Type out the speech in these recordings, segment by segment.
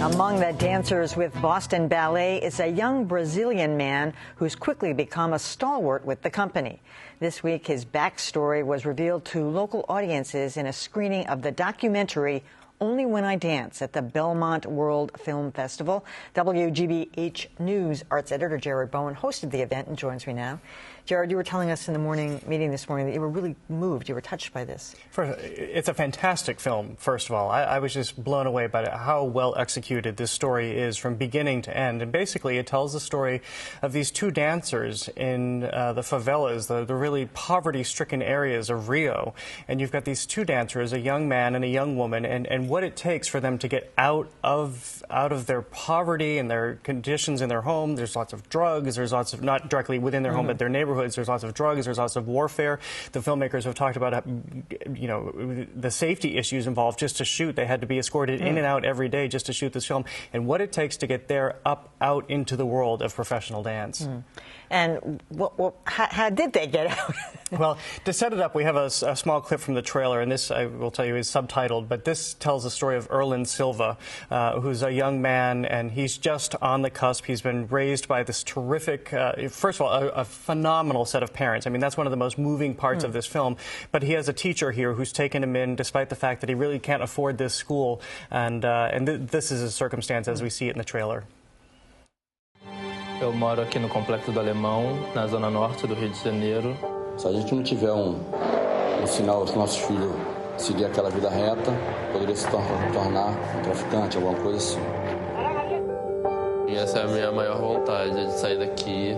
Among the dancers with Boston Ballet is a young Brazilian man who's quickly become a stalwart with the company. This week, his backstory was revealed to local audiences in a screening of the documentary Only When I Dance at the Belmont World Film Festival. WGBH News arts editor Jared Bowen hosted the event and joins me now. Jared, you were telling us in the meeting this morning that you were really moved. You were touched by this. It's a fantastic film, first of all. I was just blown away by how well executed this story is from beginning to end. And basically, it tells the story of these two dancers in the favelas, the really poverty-stricken areas of Rio. And you've got these two dancers, a young man and a young woman, and what it takes for them to get out of their poverty and their conditions in their home. There's lots of drugs. There's lots of, not directly within their home, but their neighborhoods. There's lots of drugs. There's lots of warfare. The filmmakers have talked about, the safety issues involved just to shoot. They had to be escorted in and out every day just to shoot this film, and what it takes to get there out into the world of professional dance. And how did they get out? Well, to set it up, we have a small clip from the trailer, and this, I will tell you, is subtitled, but this tells the story of Erland Silva, who's a young man, and he's just on the cusp. He's been raised by this terrific, first of all, a phenomenal set of parents. I mean, that's one of the most moving parts of this film, but he has a teacher here who's taken him in despite the fact that he really can't afford this school, and this is his circumstance as we see it in the trailer. Eu moro aqui no Complexo do Alemão, na zona norte do Rio de Janeiro. Se a gente não tiver sinal aos nossos filhos seguir aquela vida reta, poderia se tornar um traficante, alguma coisa assim. E essa é a minha maior vontade, de sair daqui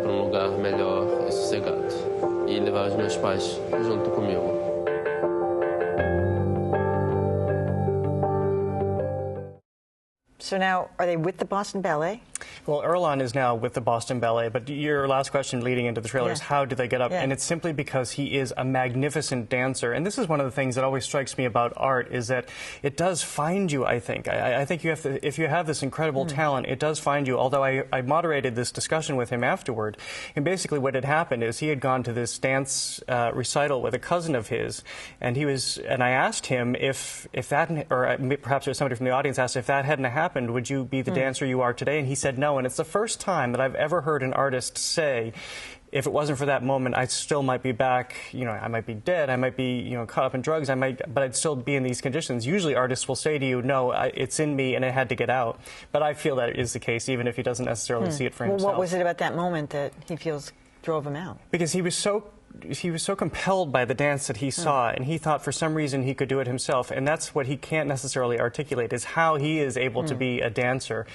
para lugar melhor e sossegado. E levar os meus pais junto comigo. So now, are they with the Boston Ballet? Well, Erland is now with the Boston Ballet, but your last question leading into the trailer is how do they get up? And it's simply because he is a magnificent dancer. And this is one of the things that always strikes me about art is that it does find you, I think. I think you have to, if you have this incredible talent, it does find you. Although I moderated this discussion with him afterward, and basically what had happened is he had gone to this dance recital with a cousin of his, and I asked him if that, or perhaps there was somebody from the audience asked if that hadn't happened, would you be the dancer you are today? And he said no. And it's the first time that I've ever heard an artist say, if it wasn't for that moment, I still might be back, I might be dead, I might be, caught up in drugs, but I'd still be in these conditions. Usually artists will say to you, no, it's in me and it had to get out. But I feel that it is the case, even if he doesn't necessarily see it for himself. Well, what was it about that moment that he feels drove him out? Because he was so compelled by the dance that he saw, and he thought for some reason he could do it himself, and that's what he can't necessarily articulate, is how he is able to be a dancer,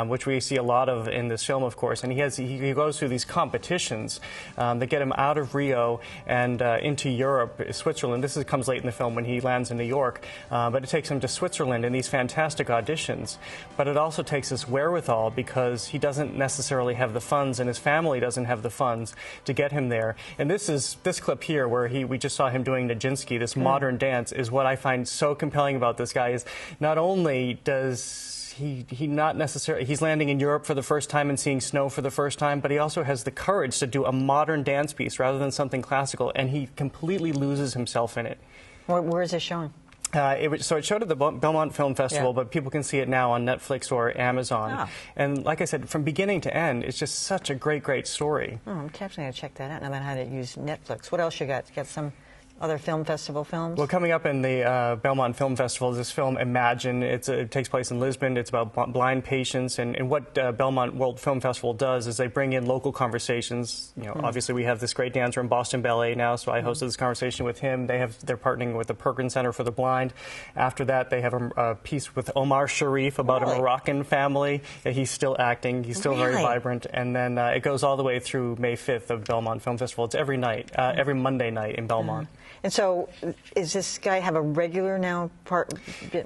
which we see a lot of in this film, of course. And he goes through these competitions that get him out of Rio and into Europe, Switzerland. This comes late in the film when he lands in New York, but it takes him to Switzerland in these fantastic auditions. But it also takes this wherewithal because he doesn't necessarily have the funds, and his family doesn't have the funds to get him there. And this clip here, where we just saw him doing Nijinsky, this modern dance, is what I find so compelling about this guy. Is not only does he not necessarily, he's landing in Europe for the first time and seeing snow for the first time, but he also has the courage to do a modern dance piece rather than something classical, and he completely loses himself in it. Where is this showing? So it showed at the Belmont Film Festival, but people can see it now on Netflix or Amazon. And like I said, from beginning to end, it's just such a great story. I'm definitely going to check that out now that I had to use Netflix. What else you got? You got some other film festival films? Well, coming up in the Belmont Film Festival is this film, Imagine. It takes place in Lisbon. It's about blind patients. And what Belmont World Film Festival does is they bring in local conversations. Obviously, we have this great dancer in Boston Ballet now, so I hosted this conversation with him. They're partnering with the Perkins Center for the Blind. After that, they have a piece with Omar Sharif about a Moroccan family. He's still acting. He's still very vibrant. And then it goes all the way through May 5th of Belmont Film Festival. It's every night, every Monday night in Belmont. And so, is this guy have a regular now part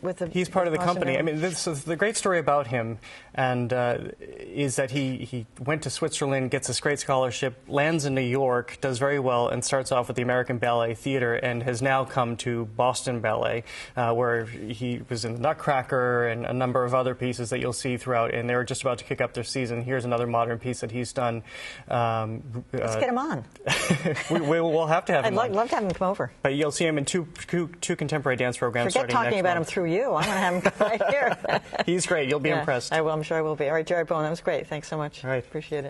with the? He's part of the company. I mean, this is the great story about him, and is that he went to Switzerland, gets this great scholarship, lands in New York, does very well, and starts off with the American Ballet Theater, and has now come to Boston Ballet, where he was in the Nutcracker and a number of other pieces that you'll see throughout. And they're just about to kick up their season. Here's another modern piece that he's done. Let's get him on. We'll have to have him. I'd love to have him come over. But you'll see him in two contemporary dance programs. Forget talking about him through you. I'm going to have him right here. He's great. You'll be impressed. I will. I'm sure I will be. All right, Jared Bowen, that was great. Thanks so much. All right. Appreciate it.